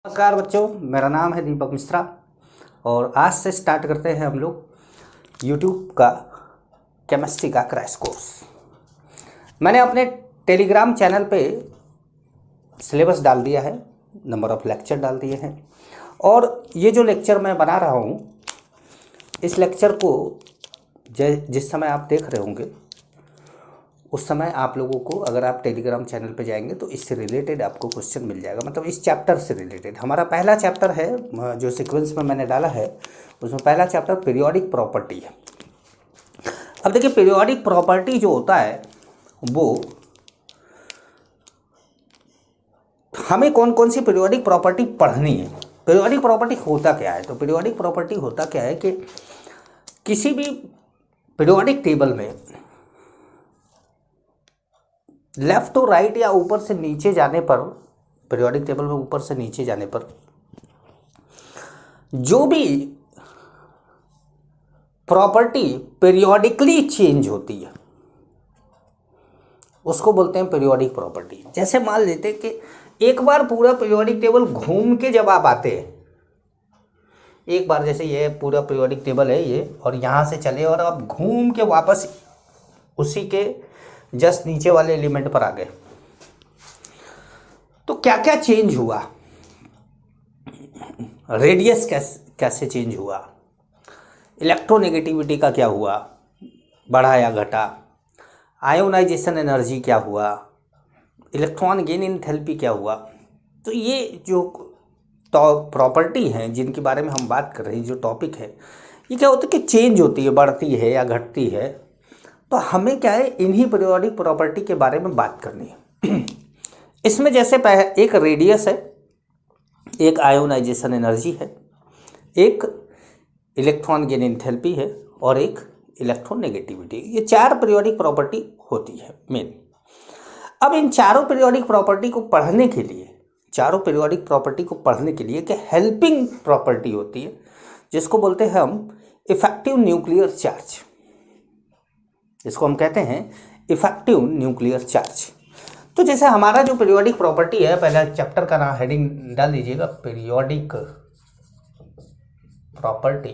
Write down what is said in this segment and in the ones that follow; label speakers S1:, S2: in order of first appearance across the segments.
S1: नमस्कार बच्चों, मेरा नाम है दीपक मिश्रा और आज से स्टार्ट करते हैं हम लोग यूट्यूब का केमिस्ट्री का क्रैश कोर्स। मैंने अपने टेलीग्राम चैनल पे सिलेबस डाल दिया है, नंबर ऑफ़ लेक्चर डाल दिए हैं और ये जो लेक्चर मैं बना रहा हूँ, इस लेक्चर को जिस समय आप देख रहे होंगे उस समय आप लोगों को, अगर आप टेलीग्राम चैनल पे जाएंगे तो इससे रिलेटेड आपको क्वेश्चन मिल जाएगा। मतलब इस चैप्टर से रिलेटेड हमारा पहला चैप्टर है जो सीक्वेंस में मैंने डाला है, उसमें पहला चैप्टर पीरियोडिक प्रॉपर्टी है। अब देखिए, पीरियोडिक प्रॉपर्टी जो होता है वो हमें कौन कौन सी पीरियोडिक प्रॉपर्टी पढ़नी है। पीरियोडिक प्रॉपर्टी होता क्या है? तो पीरियोडिक प्रॉपर्टी होता क्या है कि किसी भी पीरियोडिक टेबल में लेफ्ट टू राइट या ऊपर से नीचे जाने पर, पीरियोडिक टेबल में ऊपर से नीचे जाने पर जो भी प्रॉपर्टी पीरियोडिकली चेंज होती है उसको बोलते हैं पीरियोडिक प्रॉपर्टी। जैसे मान लेते हैं कि एक बार पूरा पीरियोडिक टेबल घूम के जब आप आते हैं, एक बार जैसे ये पूरा पीरियोडिक टेबल है ये, और यहाँ से चले और आप घूम के वापस उसी के जस्ट नीचे वाले एलिमेंट पर आ गए, तो क्या क्या चेंज हुआ? रेडियस कैसे चेंज हुआ, इलेक्ट्रोनेगेटिविटी का क्या हुआ, बढ़ा या घटा, आयोनाइजेशन एनर्जी क्या हुआ, इलेक्ट्रॉन गेन एंथैल्पी क्या हुआ। तो ये जो प्रॉपर्टी हैं जिनके बारे में हम बात कर रहे हैं, जो टॉपिक है, ये क्या होता है कि चेंज होती है, बढ़ती है या घटती है। तो हमें क्या है, इन्हीं पीरियोडिक प्रॉपर्टी के बारे में बात करनी है। इसमें जैसे एक रेडियस है, एक आयोनाइजेशन एनर्जी है, एक इलेक्ट्रॉन गेन एंथैल्पी है और एक इलेक्ट्रॉन नेगेटिविटी। ये चार पीरियोडिक प्रॉपर्टी होती है मेन। अब इन चारों पीरियोडिक प्रॉपर्टी को पढ़ने के लिए, चारों पीरियोडिक प्रॉपर्टी को पढ़ने के लिए एक हेल्पिंग प्रॉपर्टी होती है जिसको बोलते हैं हम इफेक्टिव न्यूक्लियर चार्ज। इसको हम कहते हैं इफेक्टिव न्यूक्लियर चार्ज। तो जैसे हमारा जो पीरियोडिक प्रॉपर्टी है, पहला चैप्टर का नाम हेडिंग डाल दीजिएगा, पीरियोडिक प्रॉपर्टी।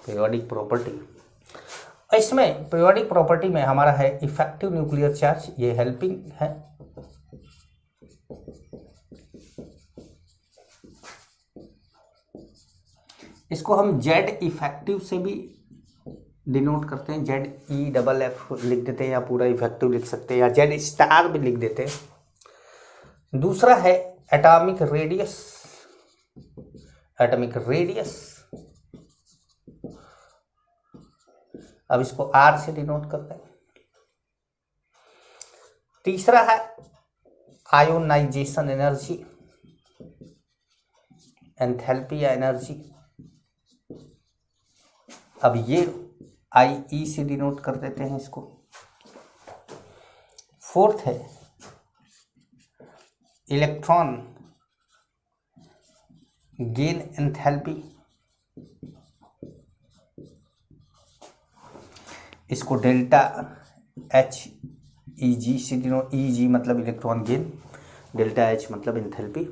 S1: पीरियोडिक प्रॉपर्टी, इसमें पीरियोडिक प्रॉपर्टी में हमारा है इफेक्टिव न्यूक्लियर चार्ज, ये हेल्पिंग है। इसको हम जेड इफेक्टिव से भी डिनोट करते हैं, ZEFF लिख देते हैं या पूरा इफेक्टिव लिख सकते हैं या जेड स्टार भी लिख देते हैं। दूसरा है एटॉमिक रेडियस, एटॉमिक रेडियस, अब इसको R से डिनोट करते हैं। तीसरा है आयोनाइजेशन एनर्जी, एंथैल्पी या एनर्जी, अब ये IE से डिनोट कर देते हैं इसको। फोर्थ है इलेक्ट्रॉन गेन एंथैल्पी, इसको डेल्टा HEG से डिनोट, EG मतलब इलेक्ट्रॉन गेन, डेल्टा H मतलब एंथैल्पी।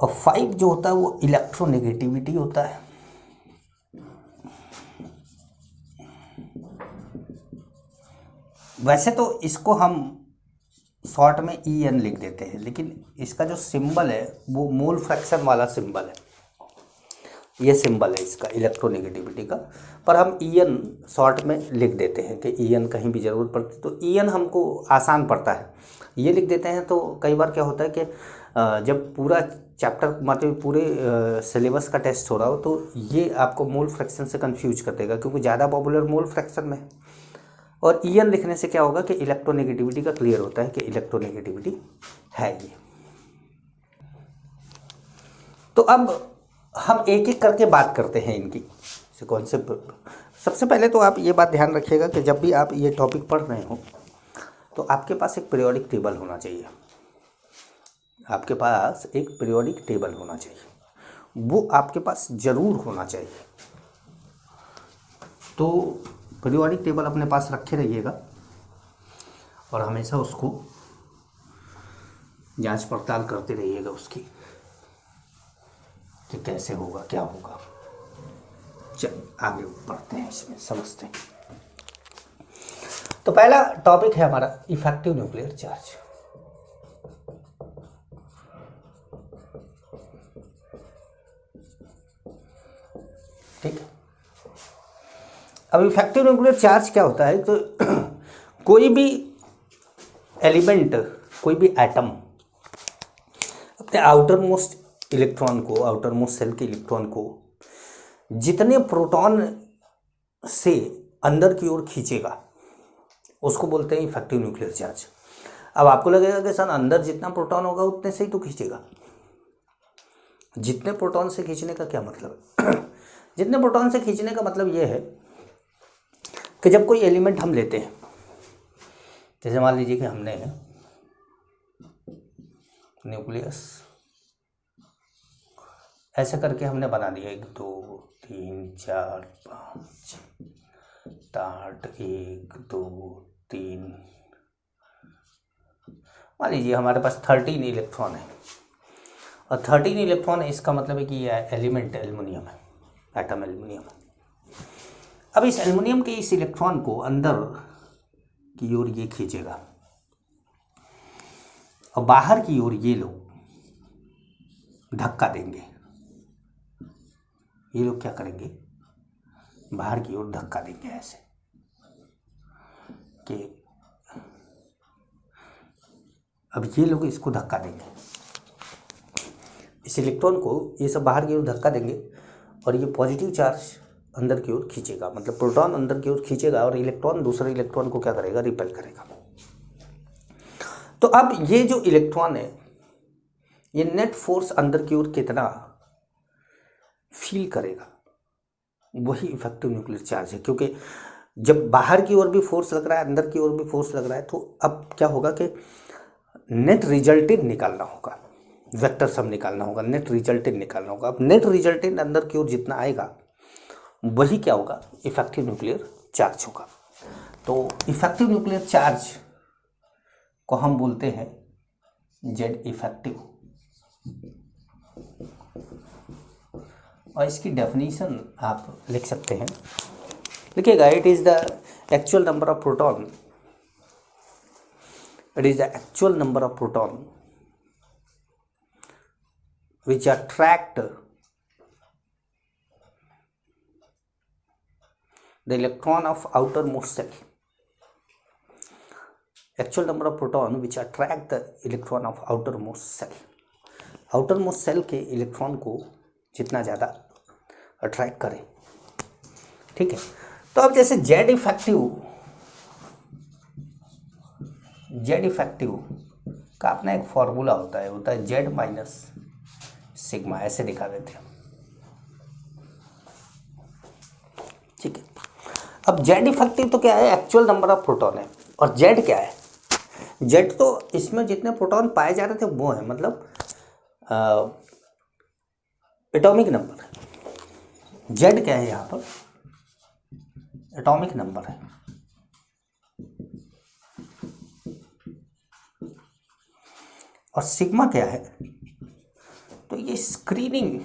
S1: और 5 जो होता है वो इलेक्ट्रोनेगेटिविटी होता है। वैसे तो इसको हम शॉर्ट में EN लिख देते हैं, लेकिन इसका जो सिंबल है वो मोल फ्रैक्शन वाला सिंबल है, ये सिंबल है इसका इलेक्ट्रोनेगेटिविटी का, पर हम EN शॉर्ट में लिख देते हैं कि EN कहीं भी ज़रूरत पड़ती तो EN हमको आसान पड़ता है, ये लिख देते हैं। तो कई बार क्या होता है कि जब पूरा चैप्टर मतलब पूरे सिलेबस का टेस्ट हो रहा हो तो ये आपको मोल फ्रैक्शन से कंफ्यूज कर देगा, क्योंकि ज़्यादा पॉपुलर मोल फ्रैक्शन में। और EN लिखने से क्या होगा कि इलेक्ट्रोनेगेटिविटी का क्लियर होता है कि इलेक्ट्रोनेगेटिविटी है ये। तो अब हम एक एक करके बात करते हैं इनकी कॉन्सेप्ट। सबसे पहले तो आप ये बात ध्यान रखिएगा कि जब भी आप ये टॉपिक पढ़ रहे हो तो आपके पास एक पीरियोडिक टेबल होना चाहिए, आपके पास एक पीरियोडिक टेबल होना चाहिए, वो आपके पास ज़रूर होना चाहिए। तो पीरियोडिक टेबल अपने पास रखे रहिएगा और हमेशा उसको जांच पड़ताल करते रहिएगा उसकी कि कैसे होगा क्या होगा। चल आगे बढ़ते हैं, इसमें समझते हैं। तो पहला टॉपिक है हमारा इफेक्टिव न्यूक्लियर चार्ज। ठीक है, अब इफेक्टिव न्यूक्लियर चार्ज क्या होता है? तो कोई भी एलिमेंट, कोई भी एटम अपने आउटर मोस्ट इलेक्ट्रॉन को, आउटर मोस्ट सेल के इलेक्ट्रॉन को जितने प्रोटॉन से अंदर की ओर खींचेगा उसको बोलते हैं इफेक्टिव न्यूक्लियर चार्ज। अब आपको लगेगा कि सर अंदर जितना प्रोटॉन होगा उतने से ही तो खींचेगा। जितने प्रोटॉन से खींचने का क्या मतलब है? जितने प्रोटॉन से खींचने का मतलब ये है कि जब कोई एलिमेंट हम लेते हैं, जैसे मान लीजिए कि हमने न्यूक्लियस ऐसे करके हमने बना दिया 1 2 3 4 5 8 1 2 3, मान लीजिए हमारे पास 13 इलेक्ट्रॉन है और 13 इलेक्ट्रॉन है, इसका मतलब है कि यह एलिमेंट एल्युमिनियम है, एटम एल्युमिनियम है। अब इस एल्युमिनियम के इस इलेक्ट्रॉन को अंदर की ओर ये खींचेगा और बाहर की ओर ये लोग धक्का देंगे। ये लोग क्या करेंगे? बाहर की ओर धक्का देंगे ऐसे कि अब ये लोग इसको धक्का देंगे, इस इलेक्ट्रॉन को ये सब बाहर की ओर धक्का देंगे और ये पॉजिटिव चार्ज अंदर की ओर खींचेगा, मतलब प्रोटॉन अंदर की ओर खींचेगा और इलेक्ट्रॉन दूसरे इलेक्ट्रॉन को क्या करेगा? रिपेल करेगा। तो अब ये जो इलेक्ट्रॉन है ये नेट फोर्स अंदर की ओर कितना फील करेगा, वही इफेक्टिव न्यूक्लियर चार्ज है। क्योंकि जब बाहर की ओर भी फोर्स लग रहा है, अंदर की ओर भी फोर्स लग रहा है, तो अब क्या होगा कि नेट रिजल्टेंट निकालना होगा, वेक्टर सम निकालना होगा, नेट रिजल्टेंट निकालना होगा। अब नेट रिजल्टेंट अंदर की ओर जितना आएगा वही क्या होगा? इफेक्टिव न्यूक्लियर चार्ज होगा। तो इफेक्टिव न्यूक्लियर चार्ज को हम बोलते हैं जेड इफेक्टिव, और इसकी डेफिनेशन आप लिख सकते हैं, लिखिएगा, it is the actual number of proton, it is the actual number of proton which attract the electron of outermost cell. Actual number of proton which attract the electron of outermost cell. outermost cell के electron को जितना ज़्यादा attract करे। ठीक है, तो अब जैसे जेड इफेक्टिव का अपना एक फॉर्मूला होता है जेड माइनस सिग्मा, ऐसे दिखा देते हैं। ठीक है, अब जेड इफेक्टिव तो क्या है? एक्चुअल नंबर ऑफ प्रोटॉन है। और जेड क्या है? जेड तो इसमें जितने प्रोटॉन पाए जा रहे थे वो है, मतलब एटॉमिक नंबर है। जेड क्या है यहाँ पर? एटॉमिक नंबर है। और सिग्मा क्या है? तो ये स्क्रीनिंग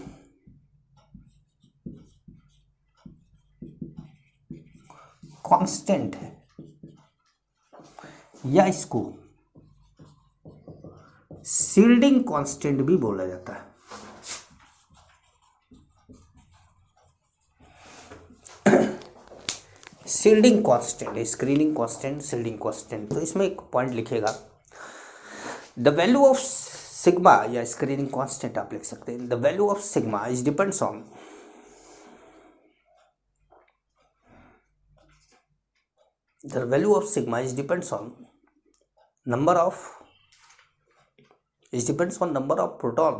S1: कांस्टेंट है, या इसको शील्डिंग कांस्टेंट भी बोला जाता है। Shielding constant, screening constant, shielding constant. तो इसमें एक पॉइंट लिखेगा, द वैल्यू ऑफ सिग्मा या स्क्रीनिंग कांस्टेंट आप लिख सकते हैं। The value of sigma is depends on the value of sigma is depends on number of proton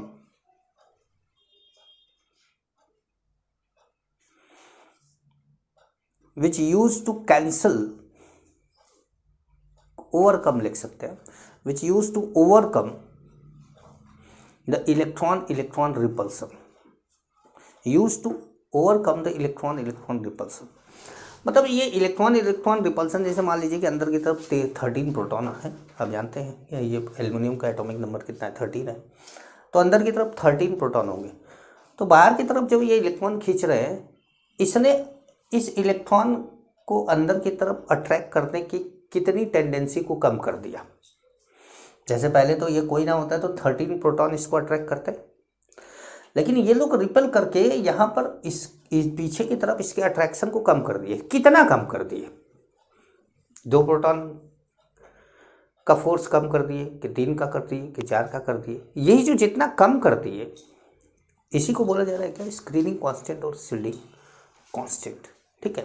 S1: which used to cancel, overcome लिख सकते हैं, which used to overcome the electron repulsion, used to overcome the electron repulsion। मतलब ये electron electron repulsion, जैसे मान लीजिए कि अंदर की तरफ 13 प्रोटॉन है, आप जानते हैं ये एल्युमिनियम का एटॉमिक नंबर कितना है, 13 है, तो अंदर की तरफ 13 प्रोटॉन होंगे। तो बाहर की तरफ जब ये इलेक्ट्रॉन खींच रहे हैं, इसने इस इलेक्ट्रॉन को अंदर की तरफ अट्रैक्ट करने की कितनी टेंडेंसी को कम कर दिया। जैसे पहले तो ये कोई ना होता है तो 13 प्रोटॉन इसको अट्रैक्ट करते हैं, लेकिन ये लोग रिपेल करके यहाँ पर इस पीछे की तरफ इसके अट्रैक्शन को कम कर दिए। कितना कम कर दिए? 2 प्रोटॉन का फोर्स कम कर दिए, कि 3 का कर दिए, कि 4 का कर दिए। यही जो जितना कम कर दिए, इसी को बोला जा रहा है क्या, स्क्रीनिंग कांस्टेंट और शील्डिंग कांस्टेंट। ठीक है,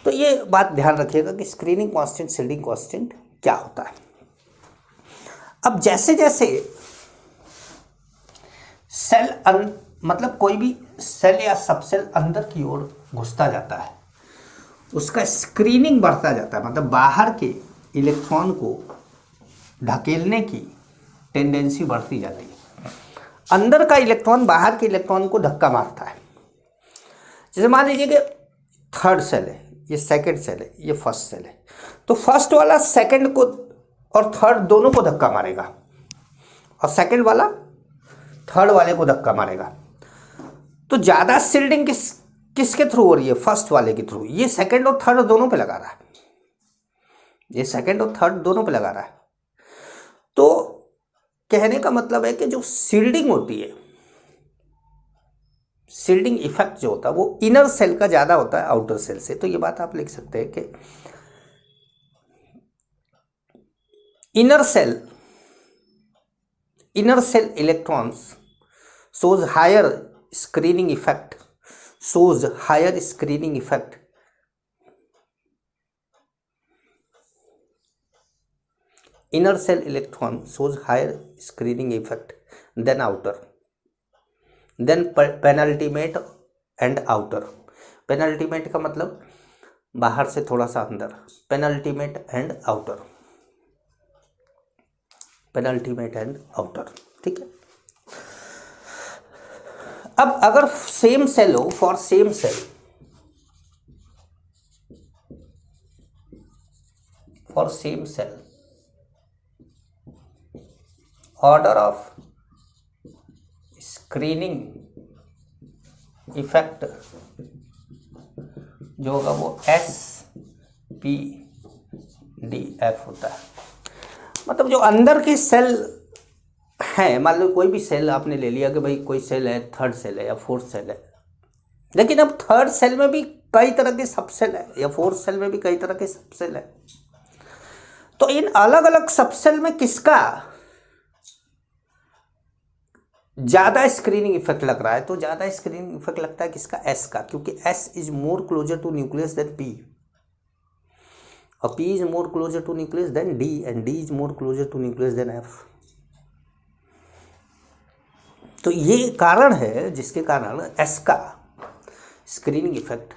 S1: तो ये बात ध्यान रखिएगा कि स्क्रीनिंग कांस्टेंट शील्डिंग कांस्टेंट क्या होता है। अब जैसे जैसे सेल मतलब कोई भी सेल या सबसेल अंदर की ओर घुसता जाता है, उसका स्क्रीनिंग बढ़ता जाता है, मतलब बाहर के इलेक्ट्रॉन को ढकेलने की टेंडेंसी बढ़ती जाती है। अंदर का इलेक्ट्रॉन बाहर के इलेक्ट्रॉन को धक्का मारता है। जैसे मान लीजिए कि थर्ड सेल है, ये सेकंड सेल है, ये फर्स्ट सेल है, तो फर्स्ट वाला सेकंड को और थर्ड दोनों को धक्का मारेगा, और सेकंड वाला थर्ड वाले को धक्का मारेगा। तो ज़्यादा शील्डिंग किसके थ्रू हो रही है? फर्स्ट वाले के थ्रू। ये सेकंड और थर्ड दोनों पे लगा रहा है, ये सेकंड और थर्ड दोनों पे लगा रहा है। तो कहने का मतलब है कि जो शील्डिंग होती है, शील्डिंग इफेक्ट जो होता है वो इनर सेल का ज़्यादा होता है आउटर सेल से। तो ये बात आप लिख सकते हैं कि inner cell electrons shows higher screening effect, inner cell electron shows higher screening effect than outer, then penultimate and outer। penultimate का मतलब बाहर से थोड़ा सा अंदर, penultimate and outer। ठीक है, अब अगर सेम सेल हो, for same shell order of screening effect जो होगा वो SPDF होता है। मतलब जो अंदर के सेल हैं, मान लो कोई भी सेल आपने ले लिया कि भाई कोई सेल है, थर्ड सेल है या फोर्थ सेल है, लेकिन अब थर्ड सेल में भी कई तरह के सबसेल है या फोर्थ सेल में भी कई तरह के सबसेल है। तो इन अलग अलग सबसेल में किसका ज़्यादा स्क्रीनिंग इफेक्ट लग रहा है? तो ज़्यादा स्क्रीनिंग इफेक्ट लगता है किसका? S का, क्योंकि S is more closer to nucleus than P, और P is more closer to nucleus than D, and D is more closer to nucleus than F। तो ये कारण है जिसके कारण S का स्क्रीनिंग इफेक्ट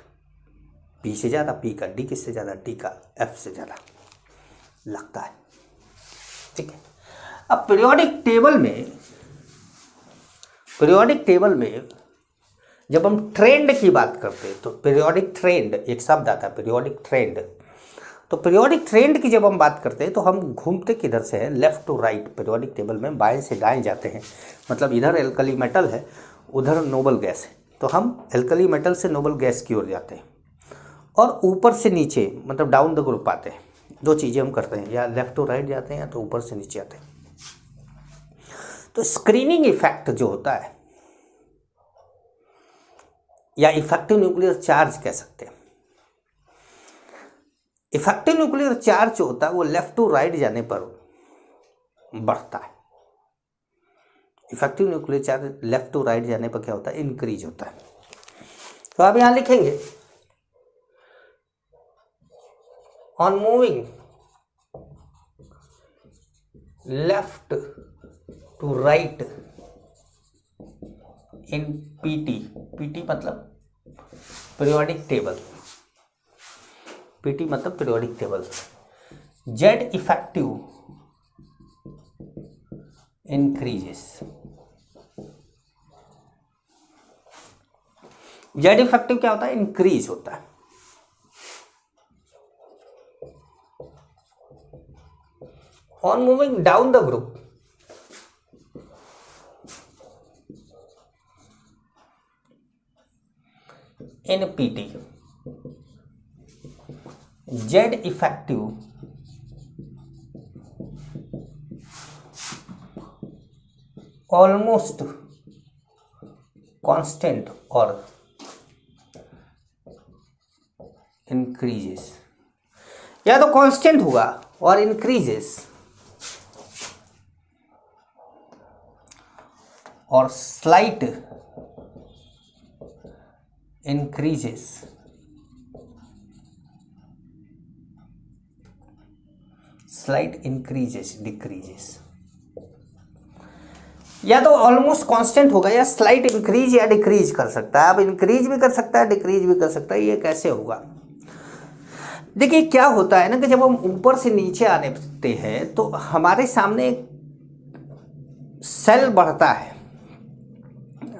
S1: P से ज़्यादा, P का D किससे ज़्यादा, D का F से ज़्यादा लगता है। ठीक है, अब पीरियोडिक टेबल में जब हम ट्रेंड की बात करते हैं, तो पीरियोडिक ट्रेंड एक शब्द आता है, पीरियोडिक ट्रेंड। तो पीरियोडिक ट्रेंड की जब हम बात करते हैं तो हम घूमते किधर से हैं? Left to right. Periodic table में बाएं से दाएं जाते हैं, मतलब इधर एल्कली मेटल है, उधर नोबल गैस है, तो हम एल्कली मेटल से नोबल गैस की ओर जाते हैं, और ऊपर से नीचे मतलब डाउन द ग्रुप आते हैं। दो चीज़ें हम करते हैं, या लेफ्ट टू राइट जाते हैं या तो ऊपर से नीचे आते हैं। तो स्क्रीनिंग इफेक्ट जो होता है, या इफेक्टिव न्यूक्लियर चार्ज कह सकते हैं, इफेक्टिव न्यूक्लियर चार्ज जो होता है वो लेफ्ट टू राइट जाने पर बढ़ता है। Effective nuclear charge left to right जाने पर क्या होता है? इंक्रीज होता है। तो आप यहां लिखेंगे on moving left to right in PT मतलब पीरियोडिक टेबल, पीटी मतलब periodic table, Z effective increases. Z effective क्या होता है? इंक्रीज होता है। On moving down the group, in PT, Z effective almost constant or increases, या तो constant होगा और इंक्रीजेस और slight increases, slight increases decreases, या तो ऑलमोस्ट कांस्टेंट होगा या स्लाइट इंक्रीज या डिक्रीज कर सकता है। अब इंक्रीज भी कर सकता है, डिक्रीज भी कर सकता है। ये कैसे होगा? देखिए क्या होता है ना कि जब हम ऊपर से नीचे आने लगते हैं तो हमारे सामने सेल बढ़ता है,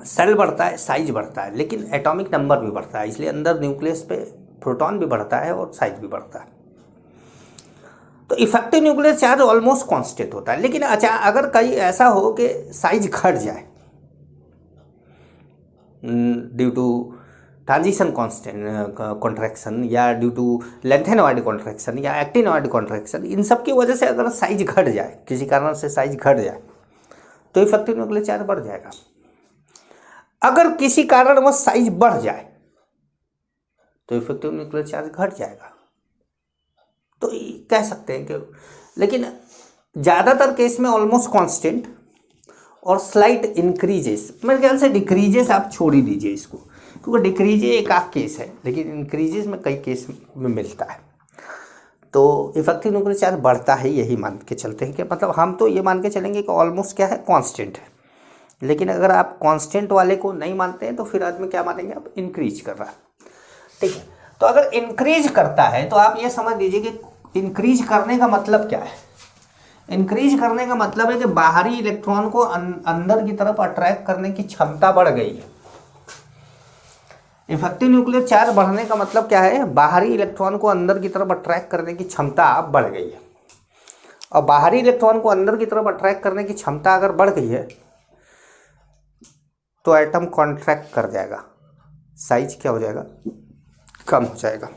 S1: सेल बढ़ता है, साइज बढ़ता है, लेकिन एटॉमिक नंबर भी बढ़ता है। इसलिए अंदर न्यूक्लियस पे प्रोटॉन भी बढ़ता है और साइज भी बढ़ता है। तो effective nuclear charge almost constant होता है, लेकिन अच्छा अगर कहीं ऐसा हो कि साइज घट जाए ड्यू टू ट्रांजिशन कॉन्ट्रैक्शन या ड्यू टू लेंथेनॉइड कॉन्ट्रैक्शन या एक्टिनॉइड कॉन्ट्रैक्शन, इन सब की वजह से अगर साइज घट जाए, किसी कारण से साइज घट जाए, तो इफेक्टिव न्यूक्लियर चार्ज बढ़ जाएगा। अगर किसी कारण वो साइज बढ़ जाए तो इफेक्टिव न्यूक्लियर चार्ज घट जाएगा। तो कह सकते हैं कि, लेकिन ज़्यादातर केस में ऑलमोस्ट कांस्टेंट और स्लाइट इंक्रीजेस, मेरे ख्याल से डिक्रीजेस आप छोड़ ही दीजिए इसको, क्योंकि डिक्रीजेस एक आध केस है, लेकिन इंक्रीजेस में कई केस में मिलता है। तो इफेक्टिव न्यूक्लियर चार्ज बढ़ता है, यही मान के चलते हैं कि मतलब हम तो ये मान के चलेंगे कि ऑलमोस्ट क्या है, कांस्टेंट है। लेकिन अगर आप कांस्टेंट वाले को नहीं मानते हैं तो फिर आदमी क्या मानेंगे, आप इंक्रीज कर रहा है। ठीक है, तो अगर इंक्रीज करता है तो आप ये समझ लीजिए कि इंक्रीज करने का मतलब क्या है। इंक्रीज करने का मतलब है कि बाहरी इलेक्ट्रॉन को अंदर की तरफ अट्रैक्ट करने की क्षमता बढ़ गई है। इफेक्टिव न्यूक्लियर चार्ज बढ़ने का मतलब क्या है, बाहरी इलेक्ट्रॉन को अंदर की तरफ अट्रैक्ट करने की क्षमता बढ़ गई है। और बाहरी इलेक्ट्रॉन को अंदर की तरफ अट्रैक्ट करने की क्षमता अगर बढ़ गई है तो एटम कॉन्ट्रैक्ट कर जाएगा, साइज क्या हो जाएगा, कम हो जाएगा।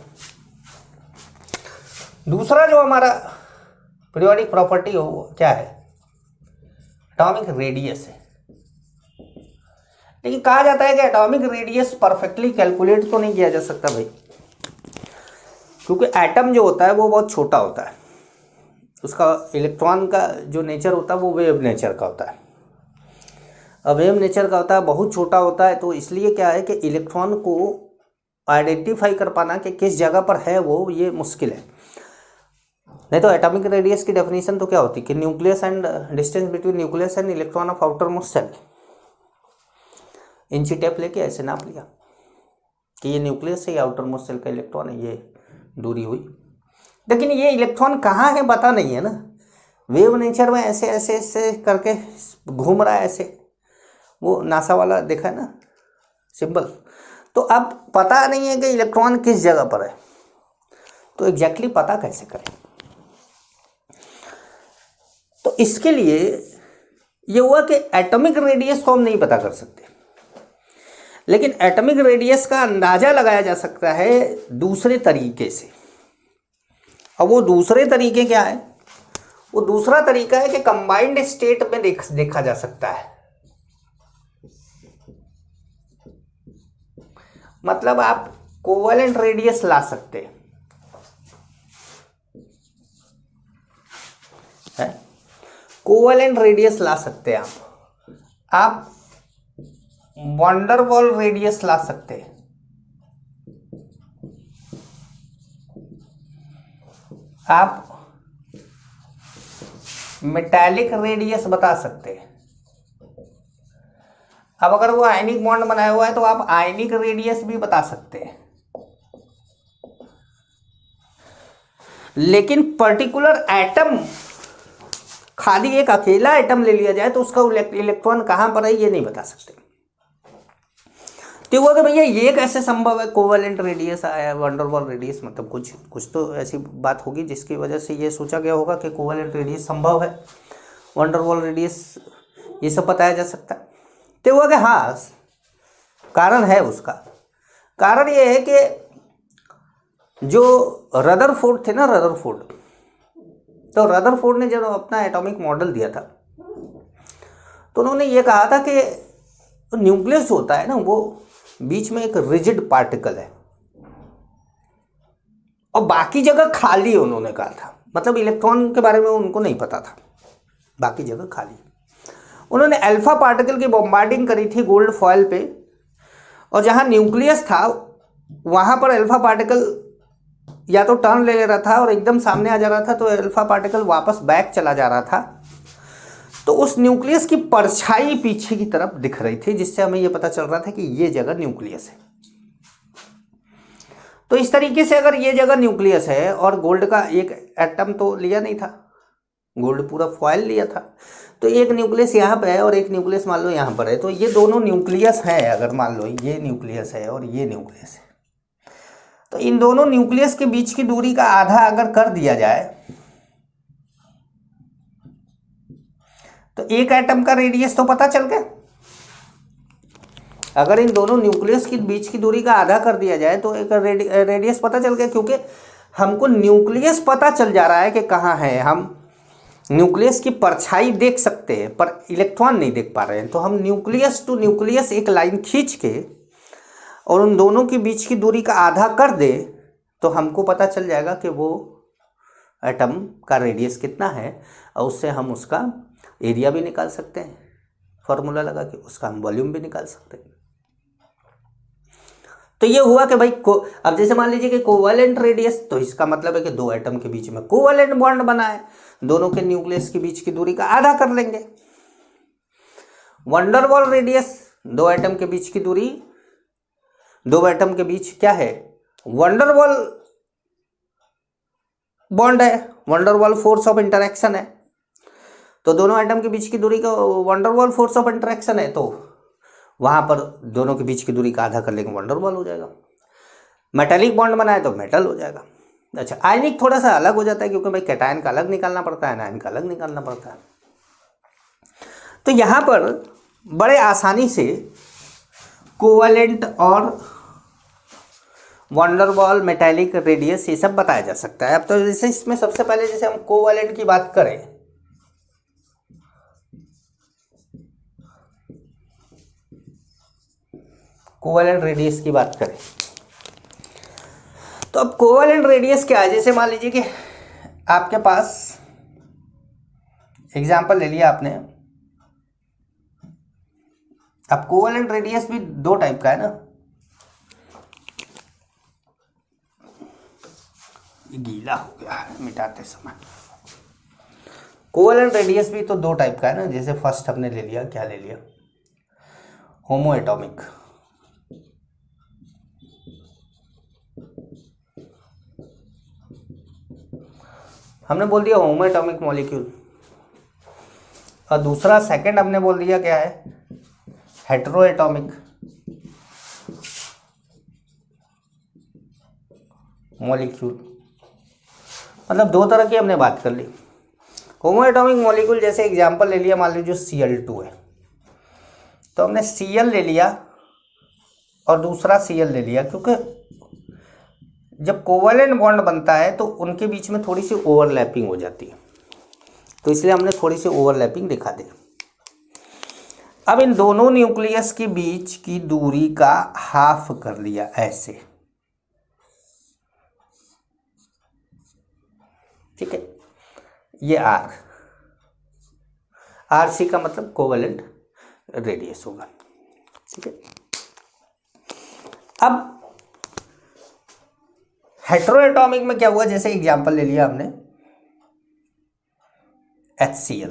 S1: दूसरा जो हमारा पीरियोडिक प्रॉपर्टी हो वो क्या है, एटॉमिक रेडियस है। लेकिन कहा जाता है कि एटॉमिक रेडियस परफेक्टली कैलकुलेट तो नहीं किया जा सकता भाई, क्योंकि एटम जो होता है वो बहुत छोटा होता है। उसका इलेक्ट्रॉन का जो नेचर होता है वो वेव नेचर का होता है। अब वेव नेचर का होता है, बहुत छोटा होता है, तो इसलिए क्या है कि इलेक्ट्रॉन को आइडेंटिफाई कर पाना कि किस जगह पर है वो, ये मुश्किल है। नहीं तो एटॉमिक रेडियस की डेफिनेशन तो क्या होती कि nucleus and distance between nucleus and electron of outermost shell. इंची टेप लेके ऐसे नाप लिया कि ये न्यूक्लियस है, ये आउटर मोस्ट सेल का इलेक्ट्रॉन है, ये दूरी हुई। लेकिन ये इलेक्ट्रॉन कहाँ है पता नहीं है ना, वेव नेचर में ऐसे ऐसे ऐसे करके घूम रहा है, ऐसे वो नासा वाला देखा है ना सिंबल। तो अब पता नहीं है कि इलेक्ट्रॉन किस जगह पर है, तो एग्जैक्टली पता कैसे करें। तो इसके लिए ये हुआ कि एटॉमिक रेडियस को हम नहीं पता कर सकते, लेकिन एटॉमिक रेडियस का अंदाजा लगाया जा सकता है दूसरे तरीके से। अब वो दूसरे तरीके क्या है, वो दूसरा तरीका है कि कंबाइंड स्टेट में देखा जा सकता है। मतलब आप कोवेलेंट रेडियस ला सकते हैं, कोवेलेंट रेडियस ला सकते हैं आप वंडरवॉल रेडियस ला सकते हैं, आप मेटालिक रेडियस बता सकते हैं। अब अगर वो आयनिक बॉन्ड बनाया हुआ है तो आप आयनिक रेडियस भी बता सकते हैं। लेकिन पर्टिकुलर एटम, खाली एक अकेला एटम ले लिया जाए तो उसका इलेक्ट्रॉन कहां पर है ये नहीं बता सकते। तो हुआ कि भैया ये कैसे संभव है, कोवेलेंट रेडियस आया, वंडरवॉल रेडियस, मतलब कुछ कुछ तो ऐसी बात होगी जिसकी वजह से ये सोचा गया होगा कि कोवेलेंट रेडियस संभव है, वंडरवॉल रेडियस ये सब बताया जा सकता है। तो हुआ कि हाँ कारण है उसका। कारण ये है कि जो रदरफोर्ड थे ना, रदरफोर्ड, तो रदरफोर्ड ने जब अपना एटॉमिक मॉडल दिया था तो उन्होंने ये कहा था कि न्यूक्लियस होता है ना वो बीच में एक रिजिड पार्टिकल है और बाकी जगह खाली है, उन्होंने कहा था। मतलब इलेक्ट्रॉन के बारे में उनको नहीं पता था, बाकी जगह खाली। उन्होंने अल्फा पार्टिकल की बॉम्बार्डिंग करी थी गोल्ड फॉयल पे, और जहां न्यूक्लियस था वहां पर अल्फा पार्टिकल या तो टर्न ले रहा था और एकदम सामने आ जा रहा था, तो अल्फा पार्टिकल वापस बैक चला जा रहा था। तो उस न्यूक्लियस की परछाई पीछे की तरफ दिख रही थी, जिससे हमें यह पता चल रहा था कि ये जगह न्यूक्लियस है। तो इस तरीके से अगर ये जगह न्यूक्लियस है और गोल्ड का एक एटम तो लिया नहीं था, गोल्ड पूरा फॉयल लिया था, तो एक न्यूक्लियस यहाँ पे है और एक न्यूक्लियस मान लो यहाँ पर है, तो ये दोनों न्यूक्लियस हैं। अगर मान लो ये न्यूक्लियस है और ये न्यूक्लियस है, तो इन दोनों न्यूक्लियस के बीच की दूरी का आधा अगर कर दिया जाए तो एक एटम का रेडियस तो पता चल गया। अगर इन दोनों न्यूक्लियस के बीच की दूरी का आधा कर दिया जाए तो एक रेडियस पता चल गया, क्योंकि हमको न्यूक्लियस पता चल जा रहा है कि कहाँ है। हम न्यूक्लियस की परछाई देख सकते हैं पर इलेक्ट्रॉन नहीं देख पा रहे हैं, तो हम न्यूक्लियस टू न्यूक्लियस एक लाइन खींच के और उन दोनों के बीच की दूरी का आधा कर दे तो हमको पता चल जाएगा कि वो एटम का रेडियस कितना है, और उससे हम उसका एरिया भी निकाल सकते हैं, फॉर्मूला लगा के उसका हम वॉल्यूम भी निकाल सकते हैं। तो ये हुआ कि भाई अब जैसे मान लीजिए कि कोवेलेंट रेडियस, तो इसका मतलब है कि दो एटम के बीच में कोवेलेंट बॉन्ड बना है, दोनों के न्यूक्लियस के बीच की दूरी का आधा कर लेंगे। वंडरवॉल रेडियस, दो एटम के बीच की दूरी, दो एटम के बीच क्या है, वंडरवॉल बॉन्ड है, वंडरवॉल फोर्स ऑफ इंटरेक्शन है, तो दोनों एटम के बीच की दूरी का वंडरवॉल फोर्स ऑफ इंटरेक्शन है, तो वहां पर दोनों के बीच की दूरी का आधा कर लेंगे, वंडरवॉल हो जाएगा। मेटालिक बॉन्ड बनाए तो मेटल हो जाएगा। अच्छा, आयनिक थोड़ा सा अलग हो जाता है, क्योंकि भाई कैटायन का अलग निकालना पड़ता है, एनायन का अलग निकालना पड़ता है। तो यहां पर बड़े आसानी से कोवेलेंट और वंडरवॉल, मेटालिक, रेडियस, ये सब बताया जा सकता है। अब तो जैसे इसमें सबसे पहले जैसे हम कोवेलेंट की बात करें, कोवेलेंट रेडियस की बात करें, तो अब कोवेलेंट रेडियस क्या है। जैसे मान लीजिए कि आपके पास एग्जांपल ले लिया आपने, अब कोवेलेंट रेडियस भी दो टाइप का है ना, ये गीला हो गया है मिटाते समय। कोवेलेंट रेडियस भी तो दो टाइप का है ना। जैसे फर्स्ट हमने ले लिया, क्या ले लिया, होमो एटॉमिक, हमने बोल दिया होमो एटॉमिक मॉलिक्यूल, और दूसरा सेकंड हमने बोल दिया क्या है, हेटेरो एटॉमिक मॉलिक्यूल। मतलब दो तरह की हमने बात कर ली। होमो एटॉमिक मॉलिक्यूल जैसे एग्जांपल ले लिया, मान लीजिए Cl2 है, तो हमने Cl ले लिया और दूसरा Cl ले लिया, क्योंकि जब कोवेलेंट बॉन्ड बनता है तो उनके बीच में थोड़ी सी ओवरलैपिंग हो जाती है, तो इसलिए हमने थोड़ी सी ओवरलैपिंग दिखा दी। अब इन दोनों न्यूक्लियस के बीच की दूरी का हाफ कर लिया ऐसे, ठीक है, ये आर सी का मतलब कोवेलेंट रेडियस होगा, ठीक है। अब हेटेरोएटॉमिक में क्या हुआ, जैसे एग्जांपल ले लिया हमने HCl,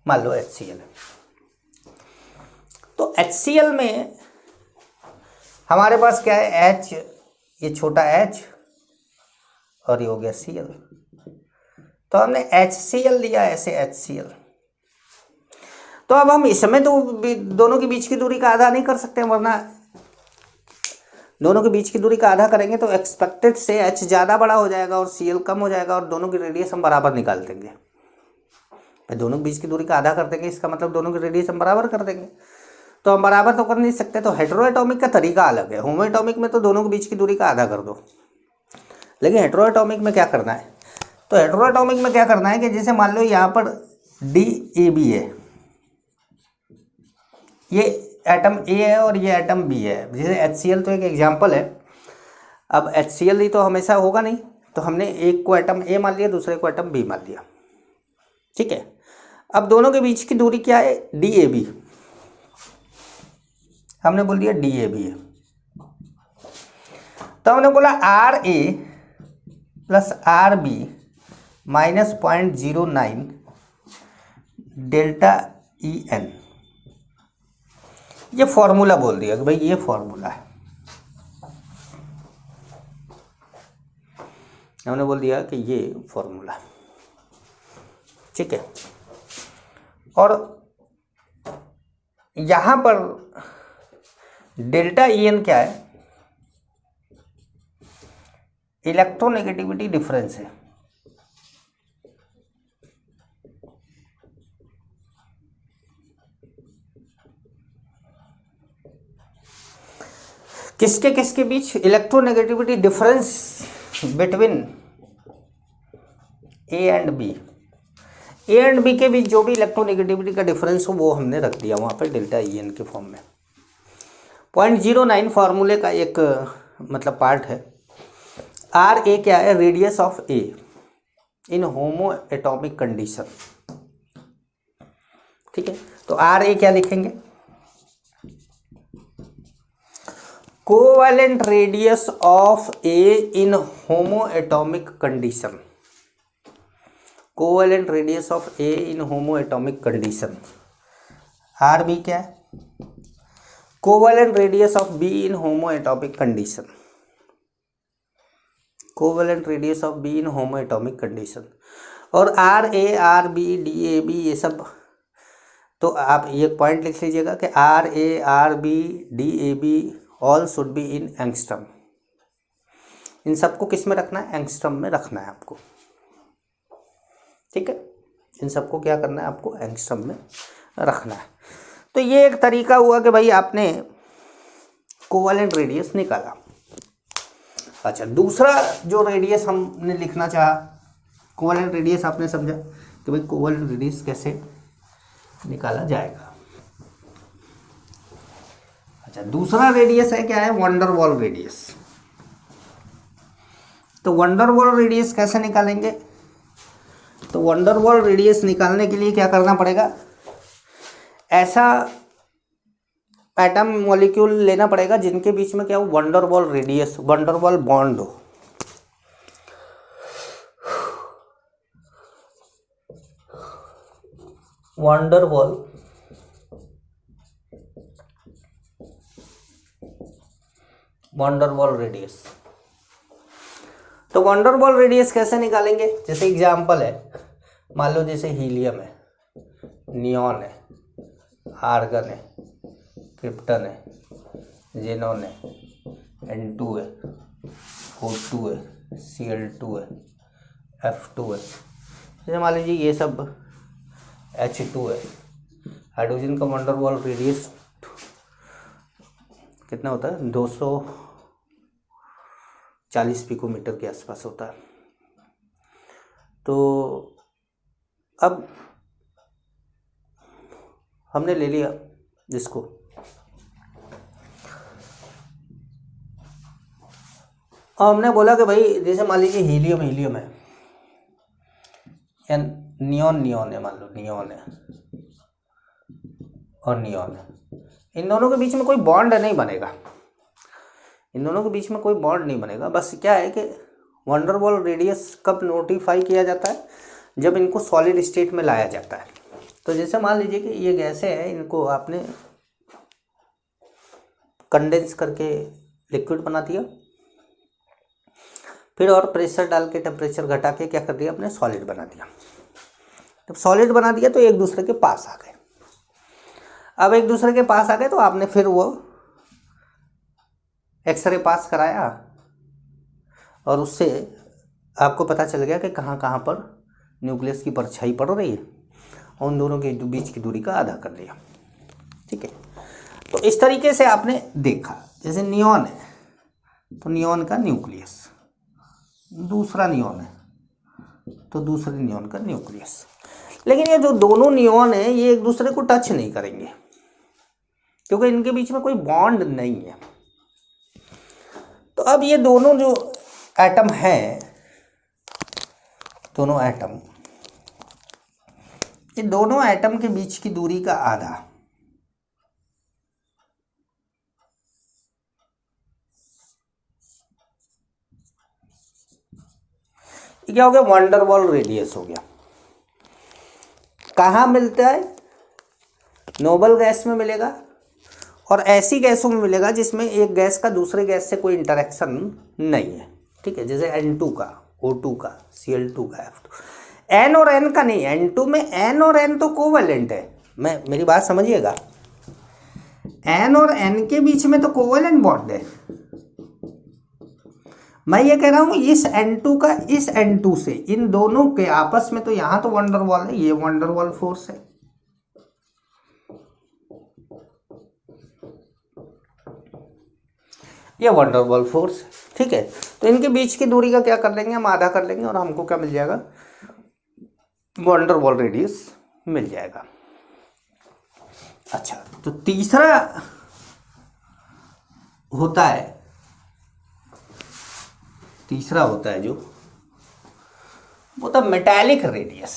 S1: मान लो HCl है, तो HCl में हमारे पास क्या है, H, ये छोटा h और ये हो गया Cl, तो हमने HCl लिया ऐसे HCl। तो अब हम इसमें तो दोनों के बीच की दूरी का आधा नहीं कर सकते, वरना दोनों के बीच की दूरी का आधा करेंगे तो एक्सपेक्टेड से h ज़्यादा बड़ा हो जाएगा और Cl कम हो जाएगा, और दोनों की रेडियस हम बराबर निकाल देंगे। दोनों के बीच की दूरी का आधा कर देंगे, इसका मतलब दोनों की रेडियस हम बराबर कर देंगे। तो हम बराबर तो कर नहीं सकते, तो हेटेरोएटॉमिक का तरीका अलग है। होमोएटॉमिक में तो दोनों के बीच की दूरी का आधा कर दो, लेकिन हेटेरोएटॉमिक में क्या करना है, तो हेटेरोएटॉमिक में क्या करना है कि जैसे मान लो यहाँ पर DAB है, ये एटम A है और ये एटम B है। जैसे HCl तो एक एग्जाम्पल है। अब HCl ही तो हमेशा होगा नहीं, तो हमने एक को एटम A मान लिया, दूसरे को एटम B मान लिया, ठीक है। अब दोनों के बीच की दूरी क्या है, DAB, हमने बोल दिया DAB है। तो हमने बोला RA plus RB minus 0.09 delta EN, ये फॉर्मूला बोल दिया कि भाई ये फॉर्मूला है। हमने बोल दिया कि ये फॉर्मूला, ठीक है। और यहां पर डेल्टा EN क्या है, इलेक्ट्रोनेगेटिविटी डिफरेंस है। किसके किसके बीच, electronegativity difference between A and B। A and B के बीच जो भी इलेक्ट्रोनेगेटिविटी का डिफरेंस हो वो हमने रख दिया वहाँ पर डेल्टा EN के फॉर्म में। 0.09 फार्मूले का एक मतलब पार्ट है। RA क्या है, radius of A in homo atomic condition, ठीक है। तो RA क्या लिखेंगे, covalent radius of A in homo atomic condition, covalent radius of A in homo atomic condition. RB क्या है, covalent radius of B in homo atomic condition, covalent radius of B in homo atomic condition. और RA RB DAB ये सब, तो आप ये point लिख लीजिएगा कि RA RB DAB all should be in angstrom. इन सबको किस में रखना है, एंगस्ट्रम में रखना है आपको, ठीक है। इन सबको क्या करना है, आपको एंगस्ट्रम में रखना है। तो ये एक तरीका हुआ कि भाई आपने कोवैलेंट रेडियस निकाला। अच्छा, दूसरा जो रेडियस हमने लिखना चाहा, कोवैलेंट रेडियस आपने समझा कि भाई कोवैलेंट रेडियस कैसे निकाला जाएगा। अच्छा, दूसरा रेडियस है क्या है, वंडर वॉल रेडियस। तो वंडर वॉल रेडियस कैसे निकालेंगे, तो वंडर वॉल रेडियस निकालने के लिए क्या करना पड़ेगा, ऐसा एटम मॉलिक्यूल लेना पड़ेगा जिनके बीच में क्या हो, van der Waals radius, van der Waals bond हो। Van der Waals radius. तो वंडर वॉल रेडियस कैसे निकालेंगे, जैसे एग्जाम्पल है, मान लो जैसे हीलियम है, नियॉन है, आर्गन है, क्रिप्टन है, जेनॉन है, N2 है, O2 है, Cl2 है, F2 है। जैसे मान लीजिए ये सब H2 है। हाइड्रोजन का वंडर वॉल रेडियस कितना होता है, 240 पिकोमीटर के आसपास होता है। तो अब हमने ले लिया जिसको, और हमने बोला कि भाई जैसे मान लीजिए हीलियम है या नियॉन है, मान लो नियॉन है और नियॉन है, इन दोनों के बीच में कोई बॉन्ड नहीं बनेगा, इन दोनों के बीच में कोई बॉन्ड नहीं बनेगा। बस क्या है कि वंडर वॉल रेडियस कब नोटिफाई किया जाता है, जब इनको सॉलिड स्टेट में लाया जाता है। तो जैसे मान लीजिए कि ये गैसें हैं, इनको आपने कंडेंस करके लिक्विड बना दिया, फिर और प्रेशर डाल के टेम्परेचर घटा के क्या कर दिया, आपने सॉलिड बना दिया। जब सॉलिड बना दिया तो एक दूसरे के पास आ गए। अब एक दूसरे के पास आ गए तो आपने फिर वो एक्सरे पास कराया और उससे आपको पता चल गया कि कहाँ कहाँ पर न्यूक्लियस की परछाई पड़ रही है और उन दोनों के बीच की दूरी का आधा कर लिया। ठीक है, तो इस तरीके से आपने देखा। जैसे नियॉन है तो नियॉन का न्यूक्लियस, दूसरा नियॉन है तो दूसरे नियॉन का न्यूक्लियस। लेकिन ये जो दोनों नियॉन है ये एक दूसरे को टच नहीं करेंगे क्योंकि इनके बीच में कोई बॉन्ड नहीं है। तो अब ये दोनों जो एटम हैं, दोनों एटम, ये दोनों एटम के बीच की दूरी का आधा, ये क्या हो गया, वंडरवॉल रेडियस हो गया। कहाँ मिलता है, नोबल गैस में मिलेगा और ऐसी गैसों में मिलेगा जिसमें एक गैस का दूसरे गैस से कोई इंटरेक्शन नहीं है। ठीक है, जैसे N2 का, O2 का, Cl2 का, F2। N और N का नहीं, N2 में N और N तो कोवैलेंट है। मेरी बात समझिएगा, N और N के बीच में तो कोवैलेंट बॉन्ड है। मैं ये कह रहा हूँ इस N2 का इस N2 से, इन दोनों के आपस में तो यहाँ तो वंडरवॉल है, ये वंडरवॉल फोर्स है। ये वंडरवॉल फोर्स। ठीक है, तो इनके बीच की दूरी का क्या कर लेंगे, हम आधा कर लेंगे और हमको क्या मिल जाएगा, वंडरवॉल रेडियस मिल जाएगा। अच्छा, तो तीसरा होता है जो वो था मेटालिक रेडियस।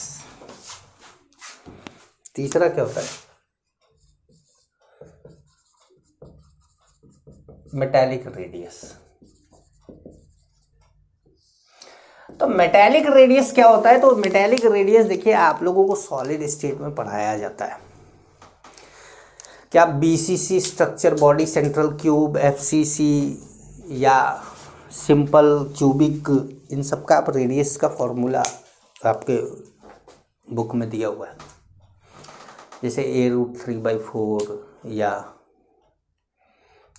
S1: तीसरा क्या होता है, मेटालिक रेडियस। तो मेटालिक रेडियस क्या होता है, तो मेटालिक रेडियस देखिए आप लोगों को सॉलिड स्टेट में पढ़ाया जाता है। क्या BCC structure, body central cube, FCC या सिंपल क्यूबिक, इन सब का आप रेडियस का फॉर्मूला आपके बुक में दिया हुआ है। जैसे A√3/4 या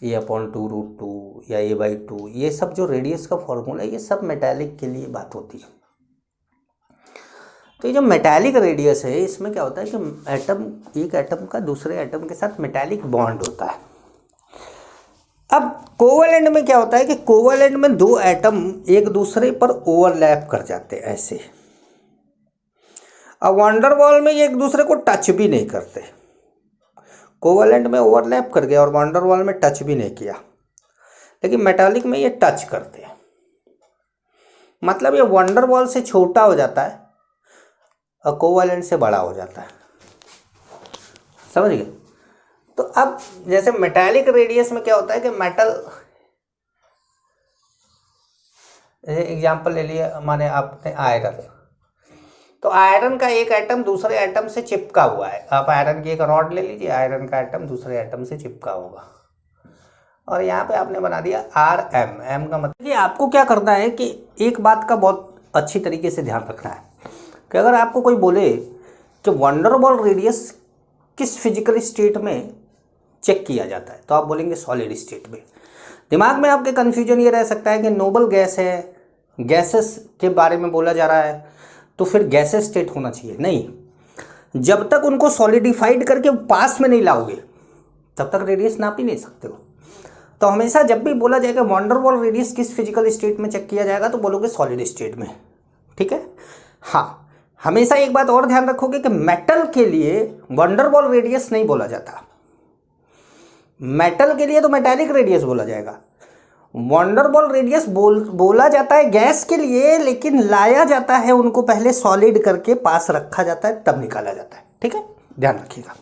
S1: A/2√2 या A/2, ये सब जो रेडियस का फॉर्मूला है ये सब मेटालिक के लिए बात होती है। तो ये जो मेटालिक रेडियस है इसमें क्या होता है कि एक एटम का दूसरे एटम के साथ मेटालिक बॉन्ड होता है। अब कोवैलेंट में क्या होता है कि कोवैलेंट में दो एटम एक दूसरे पर ओवरलैप कर जाते हैं ऐसे। अब वंडरवॉल में ये एक दूसरे को टच भी नहीं करते। कोवैलेंट में ओवरलैप कर गया और वंडरवॉल में टच भी नहीं किया, लेकिन मेटालिक में ये टच करते हैं। मतलब ये वंडरवॉल से छोटा हो जाता है और कोवैलेंट से बड़ा हो जाता है। समझ गए? तो अब जैसे मेटालिक रेडियस में क्या होता है कि मेटल, एग्जांपल ले लिए माने आपने आयरन, तो आयरन का एक एटम दूसरे एटम से चिपका हुआ है। आप आयरन की एक रॉड ले लीजिए, आयरन का एटम दूसरे एटम से चिपका होगा और यहाँ पे आपने बना दिया Rm। M का मतलब कि आपको क्या करना है कि एक बात का बहुत अच्छी तरीके से ध्यान रखना है कि अगर आपको कोई बोले कि वंडरवॉल रेडियस किस फिजिकल स्टेट में चेक किया जाता है, तो आप बोलेंगे सॉलिड स्टेट में। दिमाग में आपके कन्फ्यूजन ये रह सकता है कि नोबल गैस है, गैसेस के बारे में बोला जा रहा है तो फिर गैसेस स्टेट होना चाहिए। नहीं, जब तक उनको सॉलिडिफाइड करके पास में नहीं लाओगे तब तक रेडियस नाप ही नहीं सकते हो। तो हमेशा जब भी बोला जाएगा वंडरवॉल रेडियस किस फिजिकल स्टेट में चेक किया जाएगा तो बोलोगे सॉलिड स्टेट में। ठीक है, हाँ, हमेशा एक बात और ध्यान रखोगे कि मेटल के लिए वंडरवॉल रेडियस नहीं बोला जाता। मेटल के लिए तो मेटालिक रेडियस बोला जाएगा। वंडरवॉल रेडियस बोला जाता है गैस के लिए, लेकिन लाया जाता है उनको पहले सॉलिड करके पास रखा जाता है तब निकाला जाता है। ठीक है, ध्यान रखिएगा।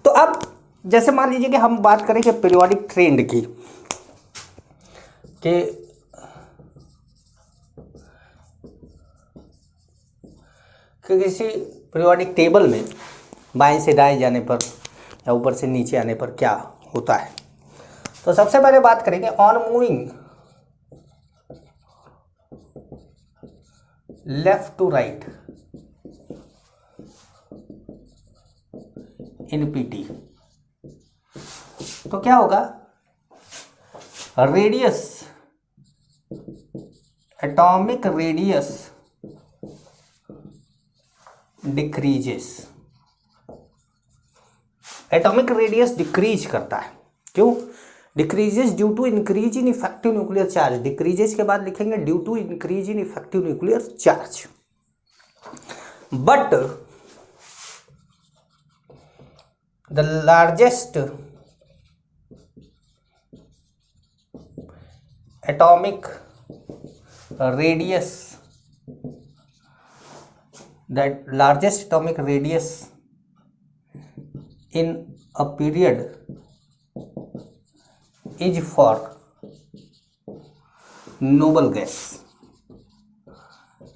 S1: तो अब जैसे मान लीजिए कि हम बात करें कि पीरियोडिक ट्रेंड की, कि किसी पीरियोडिक टेबल में बाएं से दाएं जाने पर या ऊपर से नीचे आने पर क्या होता है। तो सबसे पहले बात करेंगे on moving left to right in PT, तो क्या होगा, radius, atomic radius decreases, atomic radius decrease करता है। क्यों? Decreases due to increase in effective nuclear charge. Decreases के बाद लिखेंगे due to increase in effective nuclear charge. But the largest atomic radius, that largest atomic radius in a period is for noble gas।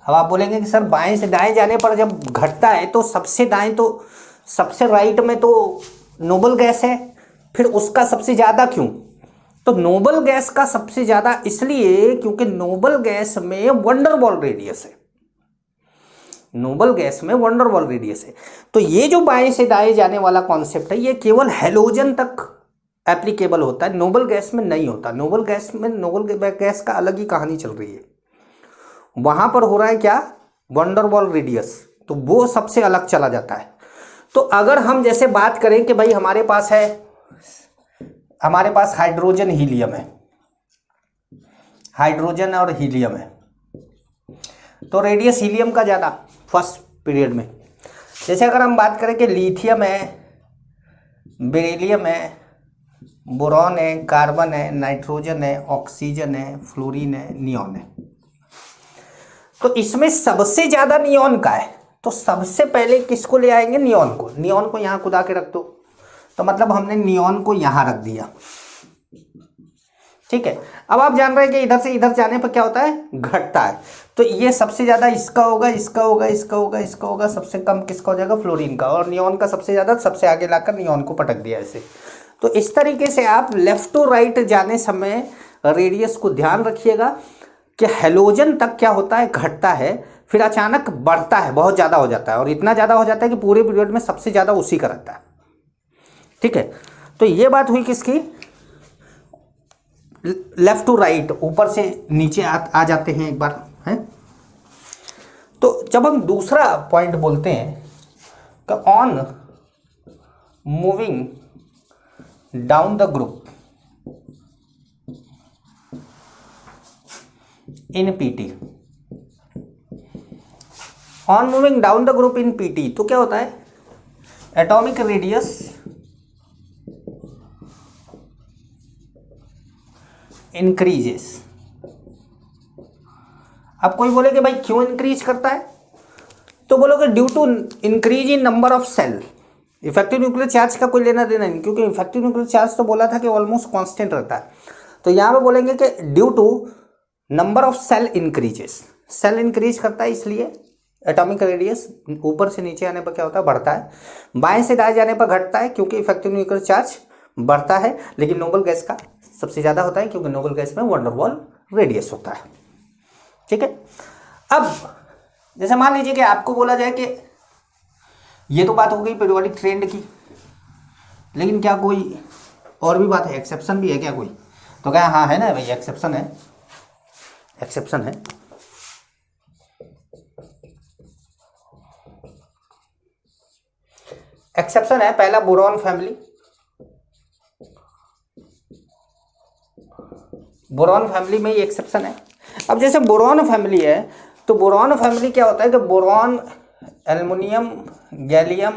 S1: अब आप बोलेंगे कि sir बाएं से दाएं जाने पर जब घटता है तो सबसे दाएं तो सबसे राइट में तो नोबल गैस है, फिर उसका सबसे ज़्यादा क्यों? तो नोबल गैस का सबसे ज़्यादा इसलिए क्योंकि नोबल गैस में वंडरवॉल रेडियस है, नोबल गैस में वंडरवॉल रेडियस है। तो ये जो बाएं से दाएं जाने वाला कॉन्सेप्ट है ये केवल हैलोजन तक एप्लीकेबल होता है, नोबल गैस में नहीं होता। नोबल गैस में, नोबल गैस का अलग ही कहानी चल रही है, वहाँ पर हो रहा है क्या, वंडरवॉल रेडियस, तो वो सबसे अलग चला जाता है। तो अगर हम जैसे बात करें कि भाई हमारे पास हाइड्रोजन हीलियम है, हाइड्रोजन और हीलियम है, तो रेडियस हीलियम का ज़्यादा फर्स्ट पीरियड में। जैसे अगर हम बात करें कि लिथियम है, बेरिलियम है, बोरॉन है, कार्बन है, नाइट्रोजन है, ऑक्सीजन है, फ्लोरीन है, नियॉन है, तो इसमें सबसे ज़्यादा नियॉन का है। तो सबसे पहले किसको ले आएंगे, नियॉन को। नियॉन को यहाँ खुदा के रख दो, तो मतलब हमने नियॉन को यहाँ रख दिया, ठीक है। अब आप जान रहे हैं कि इधर से इधर जाने पर क्या होता है, घटता है। तो ये सबसे ज़्यादा इसका होगा, इसका होगा, इसका होगा, इसका होगा, सबसे कम किसका हो जाएगा, फ्लोरीन का, और नियॉन का सबसे ज़्यादा सबसे आगे लाकर नियॉन को पटक दिया ऐसे। तो इस तरीके से आप लेफ्ट टू राइट जाने समय रेडियस को ध्यान रखिएगा कि हैलोजन तक क्या होता है, घटता है, फिर अचानक बढ़ता है, बहुत ज़्यादा हो जाता है, और इतना ज़्यादा हो जाता है कि पूरे पीरियड में सबसे ज़्यादा उसी का रहता है, ठीक है। तो ये बात हुई किसकी, लेफ्ट टू राइट, ऊपर से नीचे आ जाते हैं एक बार, हैं। तो जब हम दूसरा पॉइंट बोलते हैं कि on moving down the group in PT, on moving down the group in PT, तो क्या होता है, एटॉमिक रेडियस इंक्रीजेस। अब कोई बोले कि भाई क्यों इंक्रीज करता है, तो बोलोगे due to increase in number of shell. Effective nuclear charge का कोई लेना देना नहीं, क्योंकि इफेक्टिव न्यूक्लियर चार्ज तो बोला था कि ऑलमोस्ट कांस्टेंट रहता है। तो यहाँ पे बोलेंगे कि due to number of shell increases, shell increase करता है इसलिए एटॉमिक रेडियस ऊपर से नीचे आने पर क्या होता है, बढ़ता है। बाएं से दाएं जाने पर घटता है क्योंकि इफेक्टिव न्यूक्लियर चार्ज बढ़ता है, लेकिन नोबल गैस का सबसे ज़्यादा होता है क्योंकि नोबल गैस में वंडरवॉल रेडियस होता है, ठीक है। अब जैसे मान लीजिए कि आपको बोला जाए कि ये तो बात हो गई पीरियोडिक ट्रेंड की, लेकिन क्या कोई और भी बात है, एक्सेप्शन भी है क्या कोई, तो क्या हाँ है ना भाई, एक्सेप्शन है, एक्सेप्शन है। एक्सेप्शन है पहला बोरॉन फैमिली, बोरॉन फैमिली में ही एक्सेप्शन है। अब जैसे बोरॉन फैमिली है तो बोरॉन फैमिली क्या होता है कि boron, aluminium, gallium,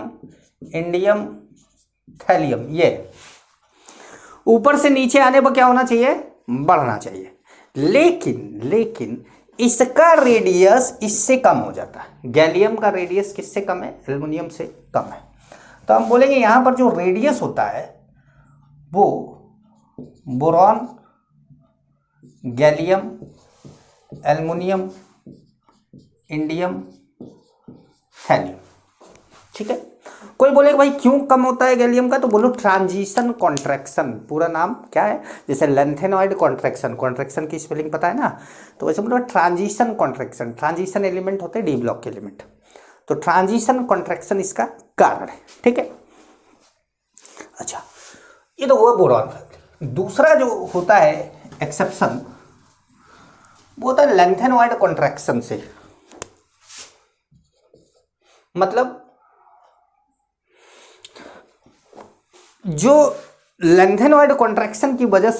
S1: indium, thallium, ये ऊपर से नीचे आने पर क्या होना चाहिए, बढ़ना चाहिए। लेकिन इसका रेडियस इससे कम हो जाता है। गैलियम का रेडियस किससे कम है, एल्युमिनियम से कम है। तो हम बोलेंगे यहाँ पर जो रेडियस होता है वो boron, gallium, aluminium, indium, thallium, ठीक है। कोई बोले भाई क्यों कम होता है गैलियम का, तो बोलो ट्रांजिशन कॉन्ट्रैक्शन, पूरा नाम क्या है, जैसे लेंथेनॉइड कॉन्ट्रैक्शन, कॉन्ट्रैक्शन की स्पेलिंग पता है ना, तो वैसे बोलो ट्रांजिशन कॉन्ट्रैक्शन। ट्रांजिशन एलिमेंट होते हैं डी ब्लॉक के एलिमेंट, तो ट्रांजिशन कॉन्ट्रैक्शन इसका कारण है, ठीक है। अच्छा, ये तो हुआ बोरॉन फैमिली। दूसरा जो होता है एक्सेप्शन, वो होता है लेंथेनॉइड कॉन्ट्रैक्शन से। मतलब जो लेंथेनॉइड कॉन्ट्रैक्शन की वजह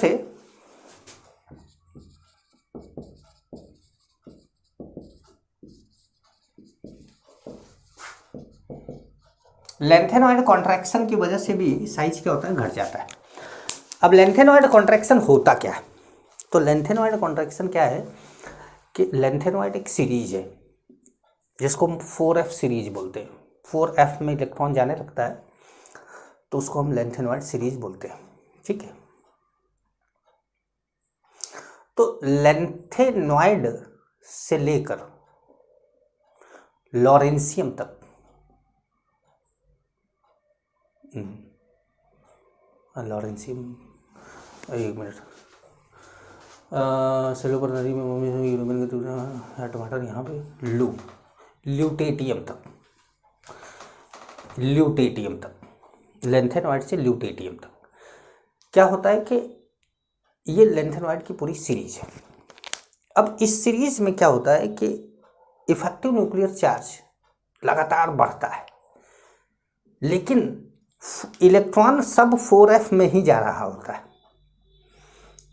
S1: से भी साइज क्या होता है, घट जाता है। अब लेंथेनॉइड कॉन्ट्रैक्शन होता क्या है? तो लेंथेनॉइड कॉन्ट्रैक्शन क्या है कि लेंथेनॉइड एक सीरीज है जिसको हम 4f सीरीज बोलते हैं। 4f में इलेक्ट्रॉन जाने लगता है तो उसको हम लेंथेनॉइड सीरीज बोलते हैं, ठीक है। तो लेंथेनॉइड से लेकर लॉरेंशियम तक, लॉरेंशियम, एक मिनट, सेलुलर नदी में टमाटर यहाँ पे ल्यूटेटियम तक, लेंथेनॉइड से ल्यूटेटियम तक क्या होता है कि ये लेंथेनॉइड की पूरी सीरीज है। अब इस सीरीज में क्या होता है कि इफेक्टिव न्यूक्लियर चार्ज लगातार बढ़ता है, लेकिन इलेक्ट्रॉन सब 4f में ही जा रहा होता है।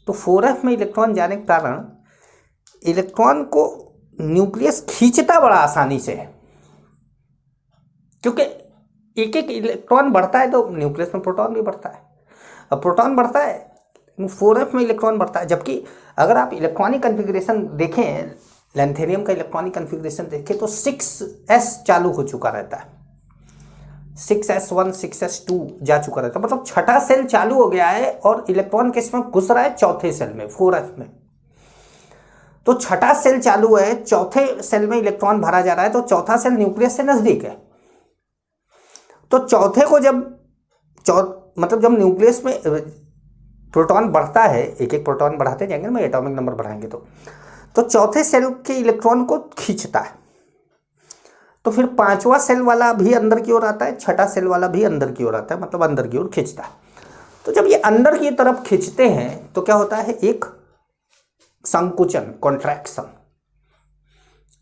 S1: तो 4f में इलेक्ट्रॉन जाने के कारण इलेक्ट्रॉन को न्यूक्लियस खींचता बड़ा आसानी से है, क्योंकि एक एक इलेक्ट्रॉन बढ़ता है तो न्यूक्लियस में प्रोटॉन भी बढ़ता है। अब प्रोटॉन बढ़ता है, 4f में इलेक्ट्रॉन बढ़ता है। जबकि अगर आप इलेक्ट्रॉनिक कन्फिग्रेशन देखें, लेंथेनियम का इलेक्ट्रॉनिक कन्फिग्रेशन देखें तो 6s चालू हो चुका रहता है, 6s1 6s2 जा चुका रहता है। मतलब छठा सेल चालू हो गया है और इलेक्ट्रॉन किस में घुस रहा है, चौथे सेल में, 4f में। तो छठा सेल चालू है, चौथे सेल में इलेक्ट्रॉन भरा जा रहा है, तो चौथा सेल न्यूक्लियस से नजदीक है। तो चौथे को जब न्यूक्लियस में प्रोटॉन बढ़ता है, एक एक प्रोटॉन बढ़ाते जाएंगे ना, एटॉमिक नंबर बढ़ाएंगे तो चौथे सेल के इलेक्ट्रॉन को खींचता है। तो फिर पांचवा सेल वाला भी अंदर की ओर आता है, छठा सेल वाला भी अंदर की ओर आता है, मतलब अंदर की ओर खींचता है। तो जब ये अंदर की तरफ खींचते हैं तो क्या होता है, एक संकुचन, कॉन्ट्रैक्शन।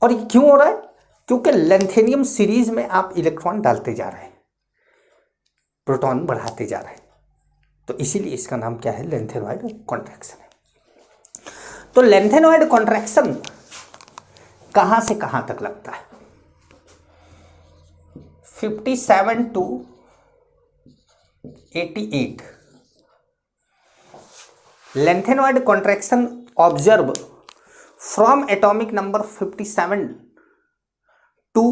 S1: और ये क्यों हो रहा है? क्योंकि लेंथेनियम सीरीज में आप इलेक्ट्रॉन डालते जा रहे हैं, प्रोटॉन बढ़ाते जा रहे हैं, तो इसीलिए इसका नाम क्या है, लेंथेनॉइड कॉन्ट्रैक्शन है। तो लेंथेनॉइड कॉन्ट्रैक्शन कहां से कहां तक लगता है? 57 to 88 lanthanoid contraction observe from atomic number 57 to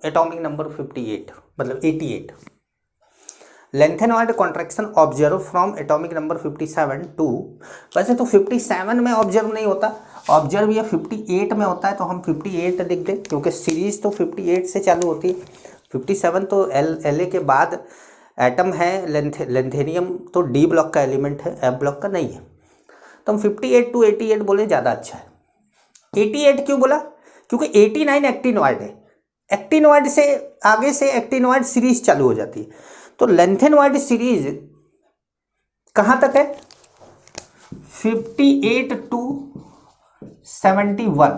S1: atomic number 58, मतलब 88। Lanthanoid contraction observe from atomic number 57 to, वैसे तो 57 में ऑब्जर्व नहीं होता, ऑब्जर्व ये 58 में होता है, तो हम 58 लिख दें, क्योंकि सीरीज तो 58 से चालू होती है। 57 तो La के बाद एटम है, लेंथेनियम तो डी ब्लॉक का एलिमेंट है, एफ ब्लॉक का नहीं है, तो हम 58 to 88 बोले, ज़्यादा अच्छा है। 88 क्यों बोला? क्योंकि 89 एक्टिनॉइड है, एक्टिनॉइड से आगे से एक्टिनॉइड सीरीज चालू हो जाती है। तो लेंथेनॉइड सीरीज कहां तक है? 58 to 71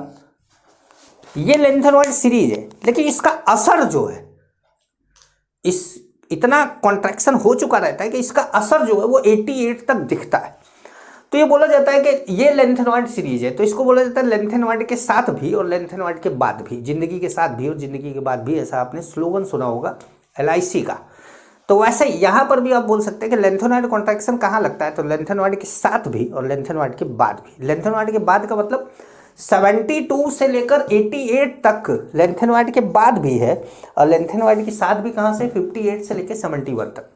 S1: ये लेंथेनॉइड सीरीज है, लेकिन इसका असर जो है, इस इतना कॉन्ट्रैक्शन हो चुका रहता है कि इसका असर जो है वो 88 तक दिखता है। तो ये बोला जाता है कि ये लेंथेनॉइड सीरीज है, तो इसको बोला जाता है लेंथेनॉइड के साथ भी और लेंथेनॉइड के बाद भी, जिंदगी के साथ भी और जिंदगी के बाद भी। ऐसा आपने स्लोगन सुना होगा LIC का। तो वैसे यहाँ पर भी आप बोल सकते हैं कि लेंथेनॉइड कॉन्ट्रैक्शन कहाँ लगता है, तो लेंथेनॉइड के साथ भी और लेंथेनॉइड के बाद भी। लेंथेनॉइड के बाद का मतलब 72 से लेकर 88 तक लेंथेनॉइड के बाद भी है, और लेंथेनॉइड के साथ भी कहाँ से, 58 से लेकर 71 तक।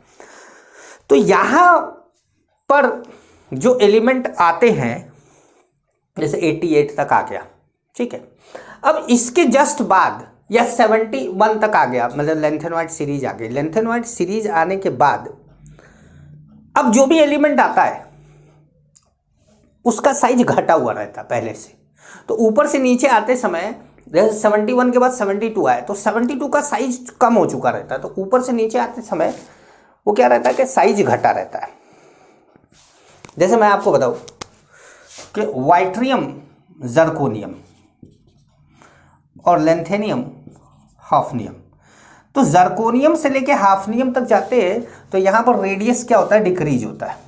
S1: तो यहाँ पर जो एलिमेंट आते हैं, जैसे 88 तक आ गया, ठीक है। अब इसके जस्ट बाद या 71 तक आ गया, मतलब लेंथेनॉइड सीरीज आ गई। लेंथेनॉइड सीरीज आने के बाद अब जो भी एलिमेंट आता है उसका साइज घटा हुआ रहता है पहले से। तो ऊपर से नीचे आते समय जैसे 71 के बाद 72 आए, तो 72 का साइज कम हो चुका रहता है, तो ऊपर से नीचे आते समय वो क्या रहता है कि साइज घटा रहता है। जैसे मैं आपको बताऊं कि वाइट्रियम, जर्कोनियम और लेंथेनियम, हाफनियम, तो जर्कोनियम से लेके हाफनियम तक जाते हैं तो यहां पर रेडियस क्या होता है, डिक्रीज होता है।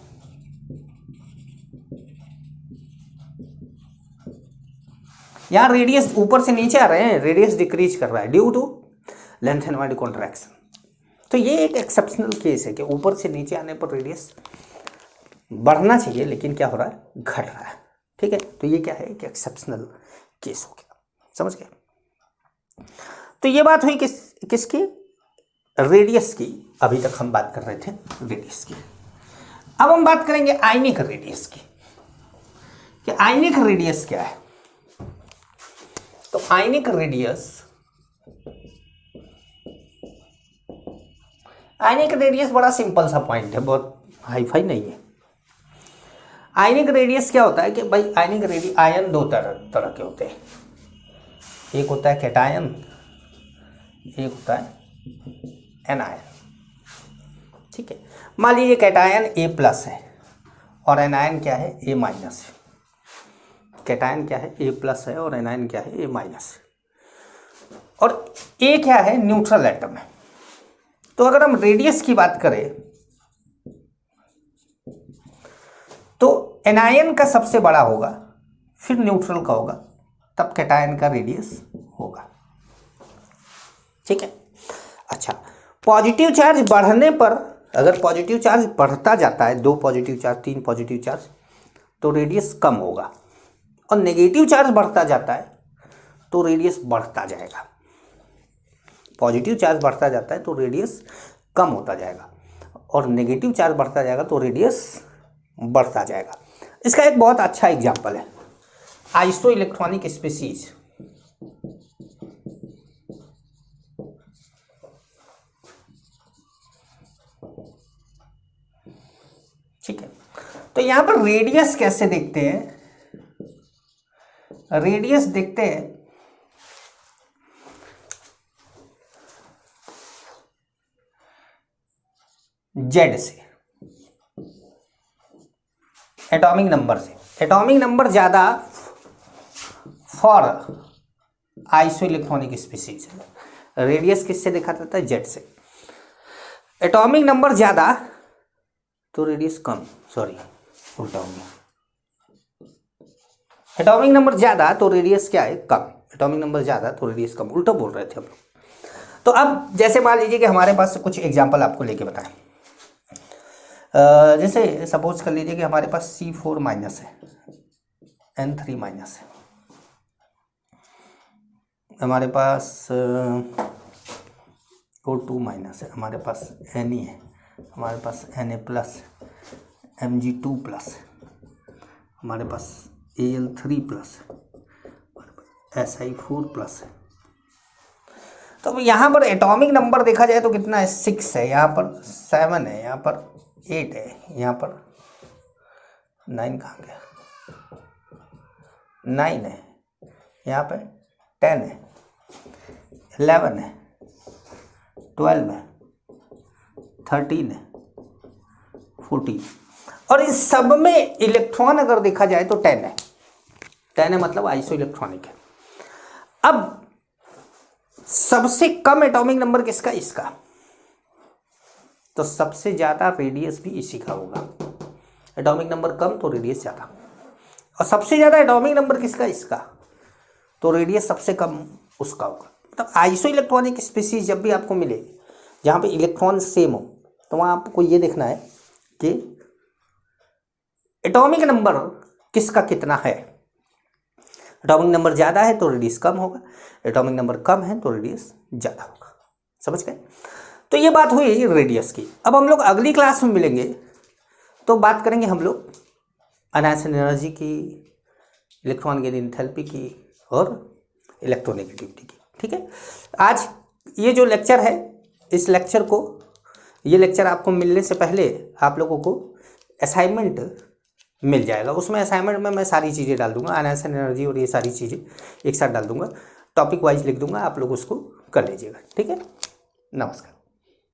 S1: यहां रेडियस ऊपर से नीचे आ रहे हैं, रेडियस डिक्रीज कर रहा है due to lanthanide contraction. तो ये एक एक्सेप्शनल केस है कि ऊपर से नीचे आने पर रेडियस बढ़ना चाहिए लेकिन क्या हो रहा है, घट रहा है। ठीक है, तो ये क्या है, एक एक्सेप्शनल केस हो गया, समझ गए। तो ये बात हुई किसकी, रेडियस की। अभी तक हम बात कर रहे थे रेडियस की। अब हम बात करेंगे आयनिक रेडियस की कि आयनिक रेडियस क्या है। तो आयनिक रेडियस बड़ा सिंपल सा पॉइंट है, बहुत हाईफाई नहीं है। आयनिक रेडियस क्या होता है कि भाई आयनिक रेडियस, आयन दो तरह के होते हैं, एक होता है कैटायन, एक होता है एनायन। ठीक है, मान लीजिए कैटायन A+ है और एनायन क्या है, A- है। कैटायन क्या है, A+ है और एनायन क्या है, A-। और A क्या है, न्यूट्रल एटम है। तो अगर हम रेडियस की बात करें तो एनायन का सबसे बड़ा होगा, फिर न्यूट्रल का होगा, तब कैटायन का रेडियस होगा। ठीक है, अच्छा, पॉजिटिव चार्ज बढ़ने पर, अगर पॉजिटिव चार्ज बढ़ता जाता है, 2 पॉजिटिव चार्ज, 3 पॉजिटिव चार्ज, तो रेडियस कम होगा। और नेगेटिव चार्ज बढ़ता जाता है तो रेडियस बढ़ता जाएगा। पॉजिटिव चार्ज बढ़ता जाता है तो रेडियस कम होता जाएगा और नेगेटिव चार्ज बढ़ता जाएगा तो रेडियस बढ़ता जाएगा। इसका एक बहुत अच्छा एग्जाम्पल है आइसो इलेक्ट्रॉनिक स्पीसीज। ठीक है, तो यहां पर रेडियस कैसे देखते हैं, रेडियस देखते हैं जेड से, एटॉमिक नंबर से। एटॉमिक नंबर ज्यादा for iso electronic species, radius किससे देखा जाता है, जेड से। एटॉमिक नंबर ज्यादा तो रेडियस कम, सॉरी उल्टा हो गया, एटॉमिक नंबर ज्यादा तो रेडियस क्या है, कम। एटॉमिक नंबर ज्यादा तो रेडियस कम, उल्टा बोल रहे थे हम लोग। तो अब जैसे मान लीजिए कि हमारे पास कुछ एग्जांपल आपको लेके बताएं। जैसे सपोज कर लीजिए कि हमारे पास C4- है, N3- है, हमारे पास O2- है, हमारे पास Ne है, हमारे पास Na+, Mg2+, हमारे पास Al3+, Si4+ है। तो यहाँ पर एटॉमिक नंबर देखा जाए तो कितना है, 6 है, यहाँ पर 7 है, यहाँ पर 8 है, यहाँ पर 9 कहाँ गया, 9 है, यहाँ पे 10 है, 11 है, 12 है, 13 है, 14। और इस सब में इलेक्ट्रॉन अगर देखा जाए तो 10 है। 10 है मतलब आइसो इलेक्ट्रॉनिक है। अब सबसे कम एटॉमिक नंबर किसका, इसका, तो सबसे ज्यादा रेडियस भी इसी का होगा। एटॉमिक नंबर कम तो रेडियस ज्यादा, और सबसे ज्यादा एटॉमिक नंबर किसका, इसका, तो रेडियस सबसे कम उसका होगा। मतलब आइसो इलेक्ट्रॉनिक स्पीसीज जब भी आपको मिले जहां पे इलेक्ट्रॉन सेम हो, तो वहां आपको ये देखना है कि एटॉमिक नंबर किसका कितना है। एटॉमिक नंबर ज़्यादा है तो रेडियस कम होगा, एटॉमिक नंबर कम है तो रेडियस ज़्यादा होगा। समझ गए। तो ये बात हुई रेडियस की। अब हम लोग अगली क्लास में मिलेंगे तो बात करेंगे हम लोग अनायनेशन एनर्जी की, इलेक्ट्रॉन गेन एंथैल्पी की और इलेक्ट्रोनेगेटिविटी की। ठीक है, आज ये जो लेक्चर है, इस लेक्चर को, ये लेक्चर आपको मिलने से पहले आप लोगों को असाइनमेंट मिल जाएगा। उसमें असाइनमेंट में मैं सारी चीज़ें डाल दूंगा, अनायनेशन एनर्जी और ये सारी चीज़ें एक साथ डाल दूंगा, टॉपिक वाइज लिख दूंगा, आप लोग उसको कर लीजिएगा। ठीक है, नमस्कार।